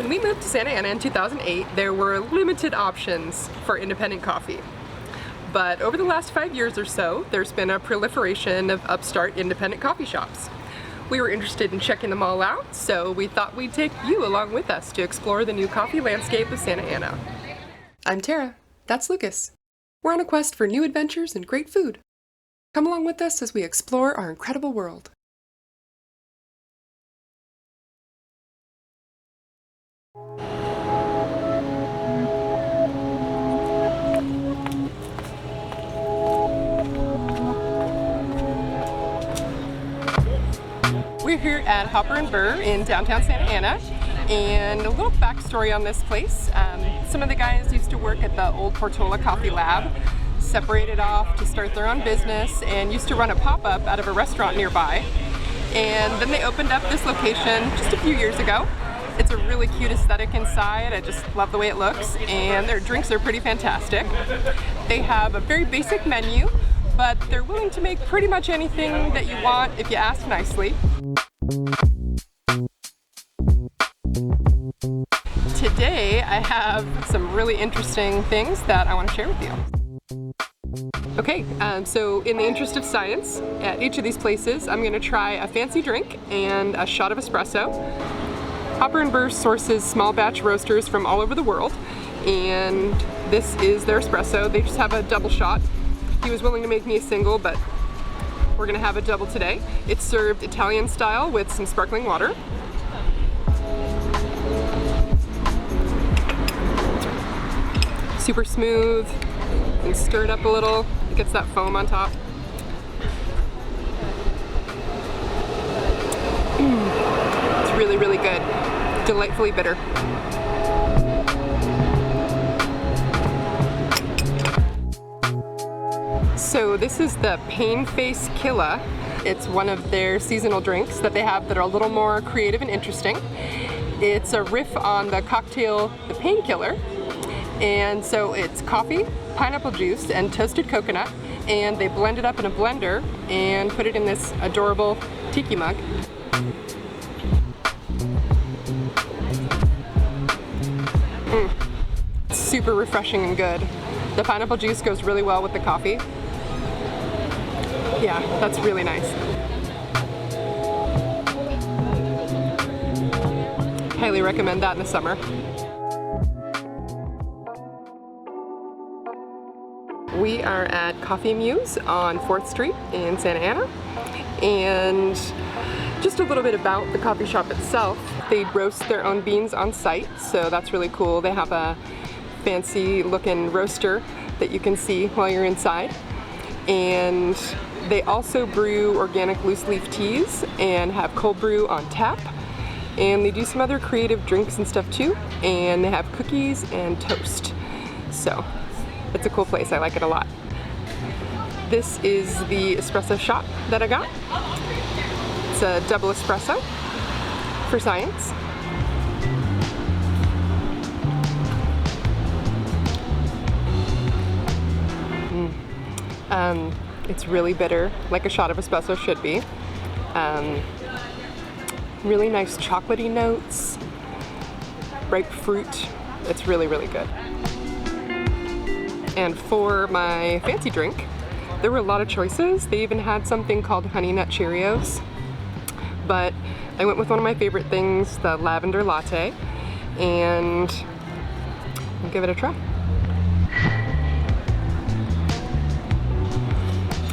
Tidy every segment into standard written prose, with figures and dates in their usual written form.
When we moved to Santa Ana in 2008, there were limited options for independent coffee. But over the last 5 years or so, there's been a proliferation of upstart independent coffee shops. We were interested in checking them all out, so we thought we'd take you along with us to explore the new coffee landscape of Santa Ana. I'm Tara. That's Lucas. We're on a quest for new adventures and great food. Come along with us as we explore our incredible world. We're here at Hopper and Burr in downtown Santa Ana, and a little backstory on this place. Some of the guys used to work at the old Portola Coffee Lab, separated off to start their own business, and used to run a pop-up out of a restaurant nearby. And then they opened up this location just a few years ago. It's a really cute aesthetic inside. I just love the way it looks, and their drinks are pretty fantastic. They have a very basic menu, but they're willing to make pretty much anything that you want if you ask nicely. Today I have some really interesting things that I want to share with you. Okay, so in the interest of science, at each of these places I'm going to try a fancy drink and a shot of espresso. Hopper and Burr sources small batch roasters from all over the world, and this is their espresso. They just have a double shot. He was willing to make me a single, but we're gonna have a double today. It's served Italian style with some sparkling water. Super smooth, and stir it up a little. It gets that foam on top. It's really, really good. Delightfully bitter. So this is the Pain Face Killa. It's one of their seasonal drinks that they have that are a little more creative and interesting. It's a riff on the cocktail, the Painkiller. And so it's coffee, pineapple juice, and toasted coconut. And they blend it up in a blender and put it in this adorable tiki mug. It's super refreshing and good. The pineapple juice goes really well with the coffee. Yeah, that's really nice. Highly recommend that in the summer. We are at Coffee Muse on 4th Street in Santa Ana, and just a little bit about the coffee shop itself. They roast their own beans on site, so that's really cool. They have a fancy looking roaster that you can see while you're inside, and they also brew organic loose leaf teas and have cold brew on tap, and they do some other creative drinks and stuff too, and they have cookies and toast. So it's a cool place. I like it a lot. This is the espresso shot that I got. It's a double espresso for science. It's really bitter, like a shot of espresso should be. Really nice chocolatey notes, ripe fruit. It's really, really good. And for my fancy drink, there were a lot of choices. They even had something called Honey Nut Cheerios. But I went with one of my favorite things, the lavender latte, and I'll give it a try.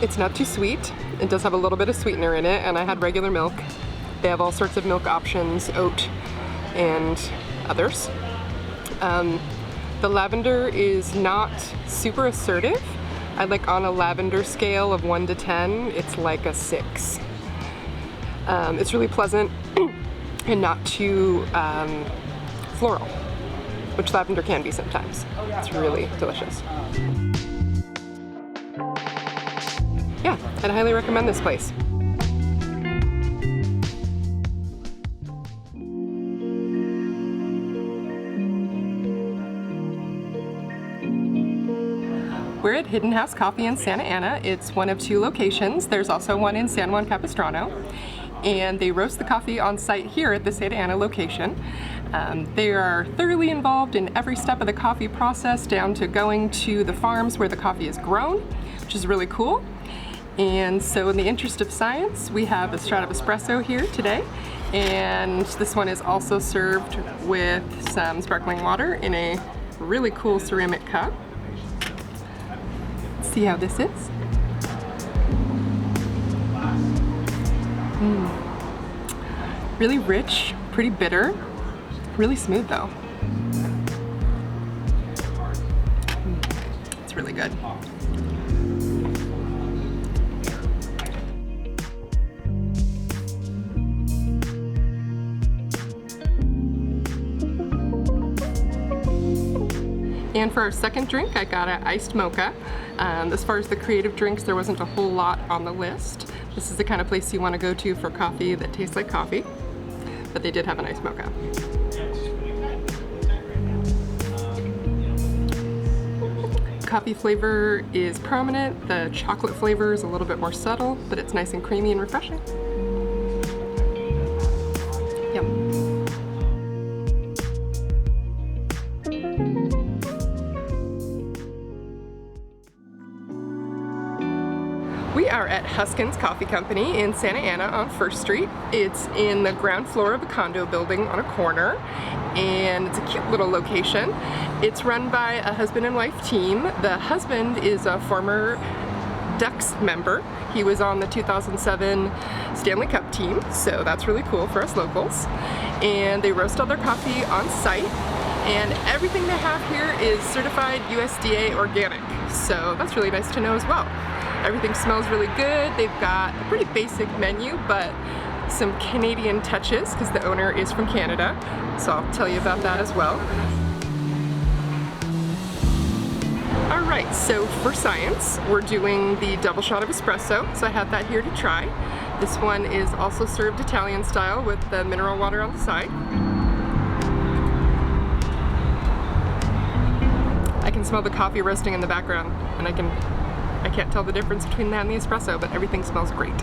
It's not too sweet. It does have a little bit of sweetener in it, and I had regular milk. They have all sorts of milk options, oat and others. The lavender is not super assertive. I like on a lavender scale of 1 to 10, it's like a 6. It's really pleasant and not too floral, which lavender can be sometimes. It's really delicious. Yeah, I'd highly recommend this place. We're at Hidden House Coffee in Santa Ana. It's one of 2 locations. There's also one in San Juan Capistrano. and they roast the coffee on site here at the Santa Ana location. They are thoroughly involved in every step of the coffee process, down to going to the farms where the coffee is grown, which is really cool. And so in the interest of science, we have a shot of espresso here today, and this one is also served with some sparkling water in a really cool ceramic cup. Let's see how this is. Really rich, pretty bitter, really smooth though. It's really good. And for our second drink, I got an iced mocha. As far as the creative drinks, there wasn't a whole lot on the list. This is the kind of place you want to go to for coffee that tastes like coffee, but they did have an iced mocha. Coffee flavor is prominent. The chocolate flavor is a little bit more subtle, but it's nice and creamy and refreshing. Yum. We are at Huskins Coffee Company in Santa Ana on 1st Street. It's in the ground floor of a condo building on a corner, and it's a cute little location. It's run by a husband and wife team. The husband is a former Ducks member. He was on the 2007 Stanley Cup team, so that's really cool for us locals. And they roast all their coffee on site, and everything they have here is certified USDA organic, so that's really nice to know as well. Everything smells really good. They've got a pretty basic menu, but some Canadian touches because the owner is from Canada, so I'll tell you about that as well. Alright, so for science, we're doing the double shot of espresso, so I have that here to try. This one is also served Italian style with the mineral water on the side. I can smell the coffee roasting in the background, and I can't tell the difference between that and the espresso, but everything smells great.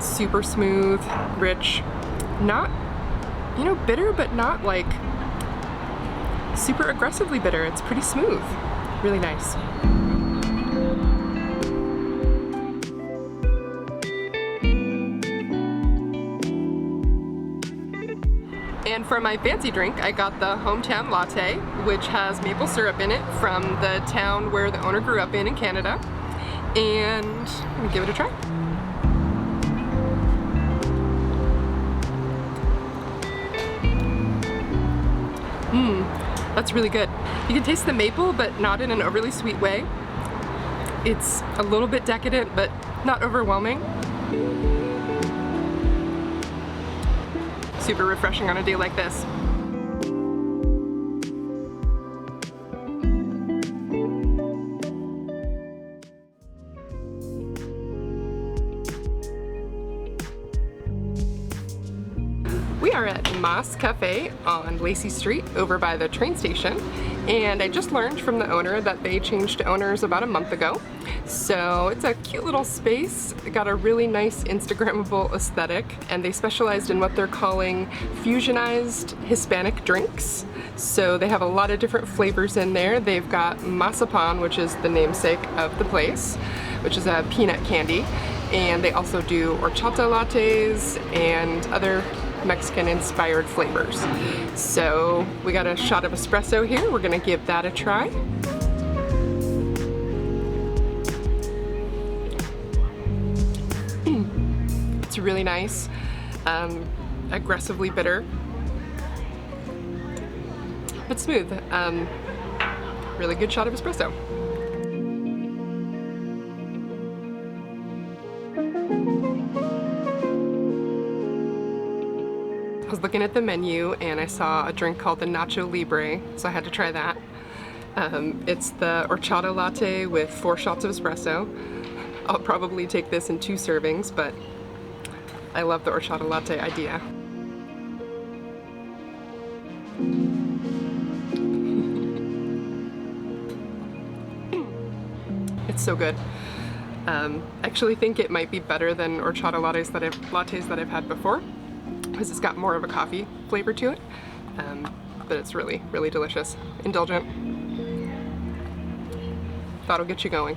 Super smooth, rich, not, bitter, but not like super aggressively bitter. It's pretty smooth, really nice. And for my fancy drink, I got the hometown latte, which has maple syrup in it from the town where the owner grew up in Canada. And let me give it a try. That's really good. You can taste the maple, but not in an overly sweet way. It's a little bit decadent, but not overwhelming. Super refreshing on a day like this. We are at Muse Cafe on Lacey Street over by the train station, and I just learned from the owner that they changed owners about a month ago. So it's a cute little space. It got a really nice Instagrammable aesthetic, and they specialized in what they're calling fusionized Hispanic drinks. So they have a lot of different flavors in there. They've got mazapan, which is the namesake of the place, which is a peanut candy, and they also do horchata lattes and other Mexican-inspired flavors. So we got a shot of espresso here. We're gonna give that a try. It's really nice, aggressively bitter, but smooth. Really good shot of espresso. I was looking at the menu and I saw a drink called the Nacho Libre, so I had to try that. It's the horchata latte with 4 shots of espresso. I'll probably take this in 2 servings, but I love the horchata latte idea. It's so good. I actually think it might be better than horchata lattes that I've had before, because it's got more of a coffee flavor to it. But it's really, really delicious. Indulgent. That'll get you going.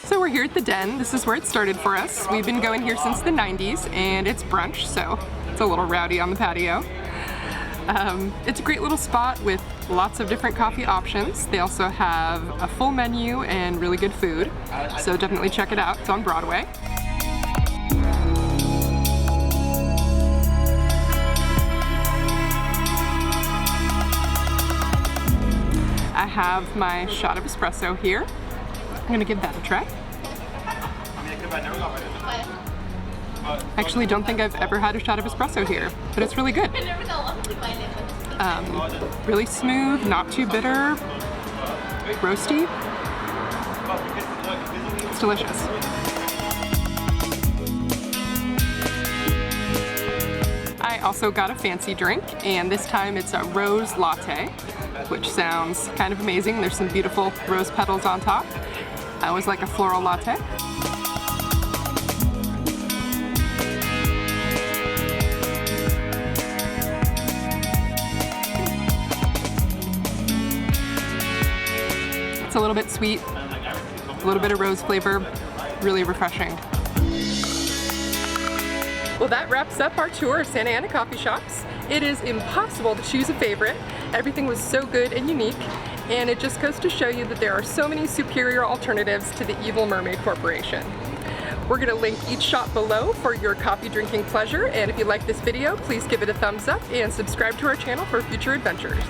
So we're here at the Den. This is where it started for us. We've been going here since the 90s, and it's brunch, so it's a little rowdy on the patio. It's a great little spot with lots of different coffee options. They also have a full menu and really good food, so definitely check it out. It's on Broadway. I have my shot of espresso here. I'm gonna give that a try. I actually don't think I've ever had a shot of espresso here, but it's really good. Really smooth, not too bitter, roasty. It's delicious. I also got a fancy drink, and this time it's a rose latte, which sounds kind of amazing. There's some beautiful rose petals on top. I always like a floral latte. It's a little bit sweet, a little bit of rose flavor, really refreshing. Well, that wraps up our tour of Santa Ana coffee shops. It is impossible to choose a favorite. Everything was so good and unique, and it just goes to show you that there are so many superior alternatives to the evil Mermaid Corporation. We're going to link each shop below for your coffee drinking pleasure, and if you like this video, please give it a thumbs up and subscribe to our channel for future adventures.